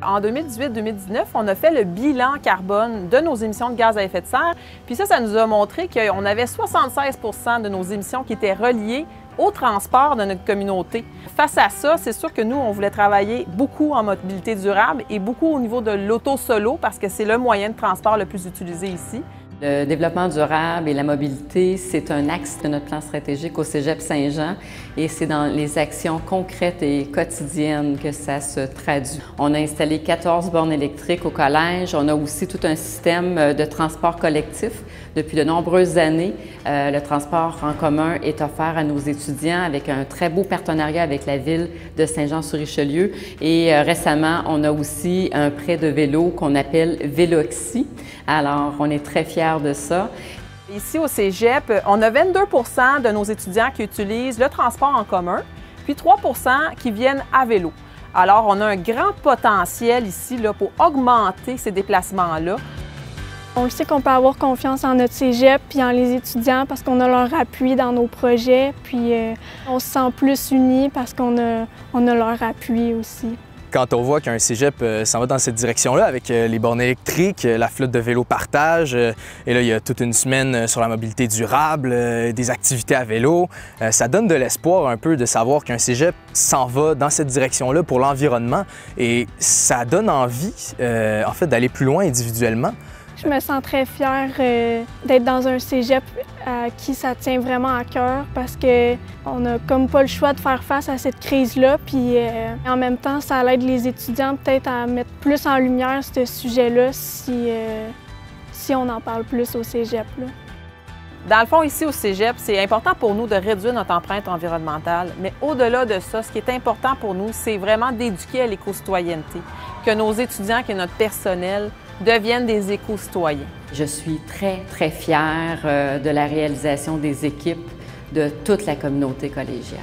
En 2018-2019, on a fait le bilan carbone de nos émissions de gaz à effet de serre. Puis ça nous a montré qu'on avait 76 de nos émissions qui étaient reliées au transport de notre communauté. Face à ça, c'est sûr que nous, on voulait travailler beaucoup en mobilité durable et beaucoup au niveau de l'auto-solo parce que c'est le moyen de transport le plus utilisé ici. Le développement durable et la mobilité, c'est un axe de notre plan stratégique au Cégep Saint-Jean et c'est dans les actions concrètes et quotidiennes que ça se traduit. On a installé 14 bornes électriques au collège. On a aussi tout un système de transport collectif. Depuis de nombreuses années, le transport en commun est offert à nos étudiants avec un très beau partenariat avec la ville de Saint-Jean-sur-Richelieu. Et récemment, on a aussi un prêt de vélo qu'on appelle Véloxy. Alors, on est très fiers de ça. Ici au Cégep, on a 22 de nos étudiants qui utilisent le transport en commun, puis 3 qui viennent à vélo. Alors, on a un grand potentiel ici là, pour augmenter ces déplacements-là. On le sait qu'on peut avoir confiance en notre cégep puis en les étudiants parce qu'on a leur appui dans nos projets, puis on se sent plus unis parce qu'on a leur appui aussi. Quand on voit qu'un cégep s'en va dans cette direction-là avec les bornes électriques, la flotte de vélo partage, et là, il y a toute une semaine sur la mobilité durable, des activités à vélo, ça donne de l'espoir un peu de savoir qu'un cégep s'en va dans cette direction-là pour l'environnement et ça donne envie, en fait, d'aller plus loin individuellement. Je me sens très fière d'être dans un cégep à qui ça tient vraiment à cœur parce qu'on n'a comme pas le choix de faire face à cette crise-là. Puis en même temps, ça aide les étudiants peut-être à mettre plus en lumière ce sujet-là si on en parle plus au cégep, là. Dans le fond, ici au Cégep, c'est important pour nous de réduire notre empreinte environnementale, mais au-delà de ça, ce qui est important pour nous, c'est vraiment d'éduquer à l'éco-citoyenneté, que nos étudiants, que notre personnel deviennent des éco-citoyens. Je suis très, très fière de la réalisation des équipes de toute la communauté collégiale.